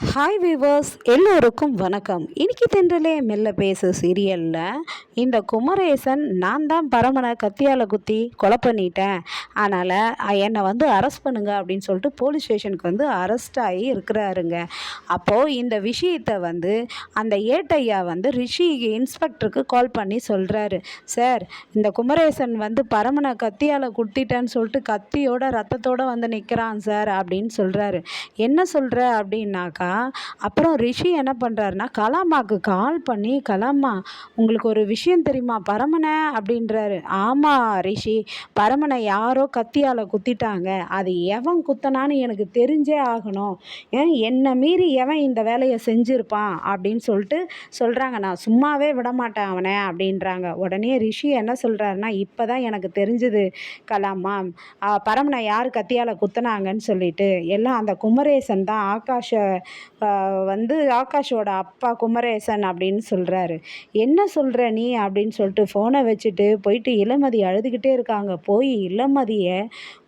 Hi viewers, எல்லோருக்கும் வணக்கம். இன்னைக்கு தென்றலே மெல்ல பேசு சீரியலில் இந்த குமரேசன் நான் தான் பரமனை கத்தியால் குத்தி கொலை பண்ணிட்டேன், அதனால் என்னை அரெஸ்ட் பண்ணுங்க அப்படின்னு சொல்லிட்டு போலீஸ் ஸ்டேஷனுக்கு அரெஸ்ட் ஆகி இருக்கிறாருங்க. அப்போது இந்த விஷயத்தை அந்த ஏட்டையா ரிஷி இன்ஸ்பெக்டருக்கு கால் பண்ணி சொல்கிறாரு. சார், இந்த குமரேசன் பரமனை கத்தியால் குத்திட்டேன்னு சொல்லிட்டு கத்தியோட ரத்தத்தோடு நிற்கிறான் சார் அப்படின்னு சொல்கிறாரு. என்ன சொல்கிற அப்படின்னாக்கா, அப்புறம் ரிஷி என்ன பண்ணுறாருன்னா கலாமாவுக்கு கால் பண்ணி, கலாமா உங்களுக்கு ஒரு விஷயம் தெரியுமா பரமனை அப்படின்றாரு. ஆமாம் ரிஷி, பரமனை யாரோ கத்தியால் குத்திட்டாங்க, அது எவன் குத்தனான்னு எனக்கு தெரிஞ்சே ஆகணும், என்னை மீறி எவன் இந்த வேலையை செஞ்சுருப்பான் அப்படின்னு சொல்லிட்டு சொல்கிறாங்க. நான் சும்மாவே விடமாட்டேன் அவனை அப்படின்றாங்க. உடனே ரிஷி என்ன சொல்கிறாருன்னா, இப்போ தான் எனக்கு தெரிஞ்சுது கலாமா, பரமனை யார் கத்தியால் குத்தினாங்கன்னு சொல்லிட்டு. எல்லாம் அந்த குமரேசன் தான், ஆகாஷோட அப்பா குமரேசன் அப்படின்னு சொல்கிறாரு. என்ன சொல்கிற நீ அப்படின்னு சொல்லிட்டு ஃபோனை வச்சுட்டு போயிட்டு இளமதி அழுதுகிட்டே இருக்காங்க. போய் இளமதியை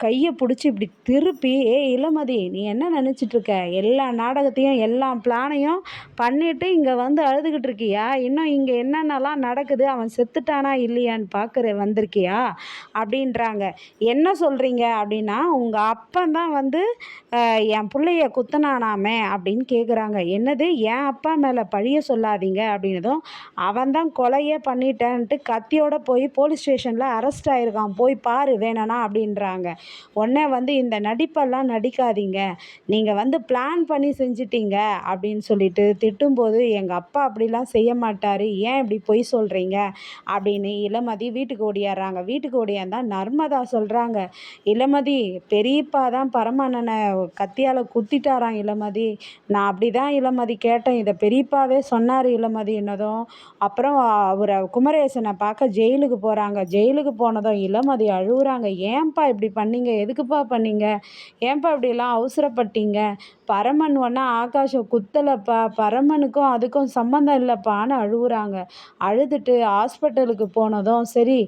கையை பிடிச்சி இப்படி திருப்பி, இளமதி நீ என்ன நினச்சிட்ருக்க, எல்லா நாடகத்தையும் எல்லா பிளானையும் பண்ணிவிட்டு இங்கே அழுதுகிட்டு இருக்கியா, இன்னும் இங்கே என்னென்னலாம் நடக்குது, அவன் செத்துட்டானா இல்லையான்னு வந்திருக்கியா அப்படின்றாங்க. என்ன சொல்கிறீங்க அப்படின்னா, உங்கள் அப்பன் தான் என் பிள்ளைய குத்தனானாமே அப்படின்னு கேட்குறாங்க. என்னது, என் அப்பா மேலே பழிய சொல்லாதீங்க அப்படின்னதும், அவன் தான் கொலையே பண்ணிட்டேன்ட்டு கத்தியோட போய் போலீஸ் ஸ்டேஷனில் அரெஸ்ட் ஆகிருக்கான், போய் பாரு வேணானா அப்படின்றாங்க. உடனே இந்த நடிப்பெல்லாம் நடிக்காதீங்க, நீங்கள் பிளான் பண்ணி செஞ்சிட்டீங்க அப்படின்னு சொல்லிட்டு திட்டும்போது, எங்கள் அப்பா அப்படிலாம் செய்ய மாட்டார், ஏன் இப்படி பொய் சொல்கிறீங்க அப்படின்னு இளமதி வீட்டுக்கு ஓடியாடுறாங்க. வீட்டுக்கு ஓடியாந்தா நர்மதா சொல்கிறாங்க, இளமதி பெரியப்பா தான் பரமானனை கத்தியால் குத்திட்டாராம் இளமதி, நான் அப்படி தான் இளமதி கேட்டேன், இதை பெரியப்பாவே சொன்னார் இளமதி என்னதும். அப்புறம் அவரை குமரேசனை பார்க்க ஜெயிலுக்கு போகிறாங்க. ஜெயிலுக்கு போனதும் இளமதி அழுகுறாங்க. ஏன்பா இப்படி பண்ணீங்க, எதுக்குப்பா பண்ணீங்க, ஏன்பா இப்படிலாம் அவசரப்பட்டீங்க, பரமன் ஒன்றா ஆகாஷை குத்தலைப்பா, பரமனுக்கும் அதுக்கும் சம்மந்தம் இல்லைப்பான்னு அழுகுறாங்க. அழுதுட்டு ஹாஸ்பிட்டலுக்கு போனதும், சரி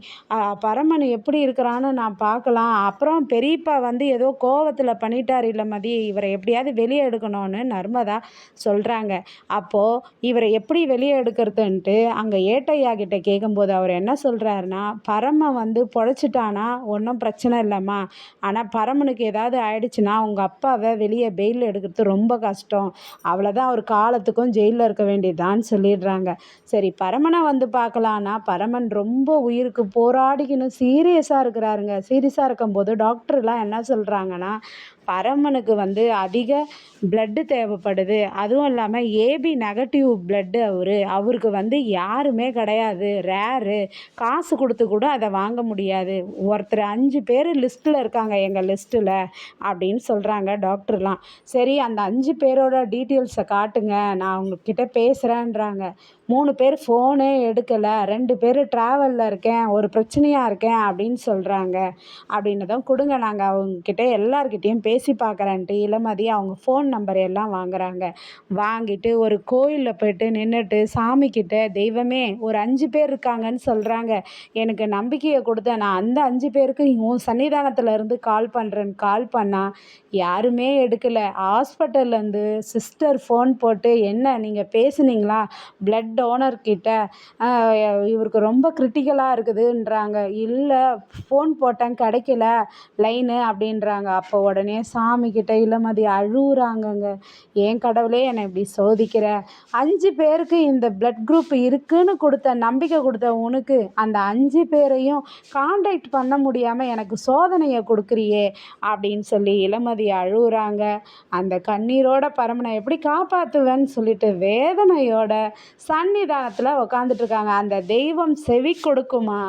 பரமன் எப்படி இருக்கிறான்னு நான் பார்க்கலாம், அப்புறம் பெரியப்பா ஏதோ கோவத்தில் பண்ணிட்டார் இளமதி, இவரை எப்படியாவது வெளியே எடுக்கணும்னு நர்மதா சொல்கிறாங்க. அப்போது இவரை எப்படி வெளியே எடுக்கிறதுன்ட்டு அங்கே ஏட்டையா கிட்ட கேட்கும்போது அவர் என்ன சொல்கிறாருன்னா, பரமன் பொழைச்சிட்டானா ஒன்றும் பிரச்சனை இல்லைம்மா, ஆனால் பரமனுக்கு ஏதாவது ஆயிடுச்சுன்னா உங்கள் அப்பாவை வெளியே பெயில் எடுக்கிறது ரொம்ப கஷ்டம், அவ்வளோதான், அவர் காலத்துக்கும் ஜெயிலில் இருக்க வேண்டியதான்னு சொல்லிடுறாங்க. சரி, பரமனை பார்க்கலான்னா பரமன் ரொம்ப உயிருக்கு போராடிக்கின்னு சீரியஸாக இருக்கிறாருங்க. சீரியஸாக இருக்கும்போது டாக்டர்லாம் என்ன சொல்கிறாங்கன்னா, பரமனுக்கு அதிக பிளட்டு தேவைப்படுது, அதுவும் இல்லாமல் ஏபி நெகட்டிவ் பிளட்டு அவருக்கு யாருமே கிடையாது, ரேரு, காசு கொடுத்து கூட அதை வாங்க முடியாது, ஒருத்தர் 5 பேர் லிஸ்ட்டில் இருக்காங்க எங்கள் லிஸ்ட்டில் அப்படின்னு சொல்கிறாங்க டாக்டர்லாம். சரி, அந்த 5 பேரோட டீட்டெயில்ஸை காட்டுங்க, நான் அவங்கக்கிட்ட பேசுகிறேன்றாங்க. 3 பேர் ஃபோனே எடுக்கலை, 2 பேர் ட்ராவலில் இருக்கேன், ஒரு பிரச்சனையாக இருக்கேன் அப்படின்னு சொல்கிறாங்க. அப்படின்னதும், கொடுங்க நாங்கள் அவங்கக்கிட்ட எல்லார்கிட்டேயும் பேசி பார்க்குறேன்ட்டு இளமதி அவங்க ஃபோன் நம்பர் எல்லாம் வாங்குகிறாங்க. வாங்கிட்டு ஒரு கோயிலில் போய்ட்டு நின்றுட்டு சாமிக்கிட்ட, தெய்வமே ஒரு 5 பேர் இருக்காங்கன்னு சொல்கிறாங்க, எனக்கு நம்பிக்கையை கொடுத்த, நான் அந்த 5 பேருக்கு உன் சன்னிதானத்தில் இருந்து கால் பண்ணுறேன்னு கால் பண்ணால் யாருமே எடுக்கலை. ஹாஸ்பிட்டல்லேருந்து சிஸ்டர் ஃபோன் போட்டு, என்ன நீங்கள் பேசுனீங்களா பிளட் டோனர்கிட்ட, இவருக்கு ரொம்ப கிரிட்டிக்கலாக இருக்குதுன்றாங்க. இல்லை, ஃபோன் போட்டேன் கிடைக்கல லைனு அப்படின்றாங்க. அப்போ உடனே சாமிக்கிட்ட இளமதி அழுகுறாங்கங்க. ஏன் கடவுளே என்னை இப்படி சோதிக்கிற, 5 பேருக்கு இந்த பிளட் குரூப் இருக்குன்னு கொடுத்த நம்பிக்கை கொடுத்த உனக்கு அந்த 5 பேரையும் காண்டாக்ட் பண்ண முடியாமல் எனக்கு சோதனையை கொடுக்குறியே அப்படின்னு சொல்லி இளமதி அழுகுறாங்க. அந்த கண்ணீரோட பரமனை எப்படி காப்பாற்றுவேன்னு சொல்லிட்டு வேதனையோட சன்னிதானத்தில் உக்காந்துட்ருக்காங்க. அந்த தெய்வம் செவி கொடுக்குமா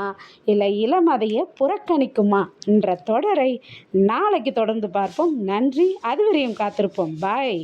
இல்லை இளமதியை புறக்கணிக்குமா என்ற தொடரை நாளைக்கு தொடர்ந்து பார்ப்போம். நன்றி, அதுவரையும் காத்திருப்போம். பாய்.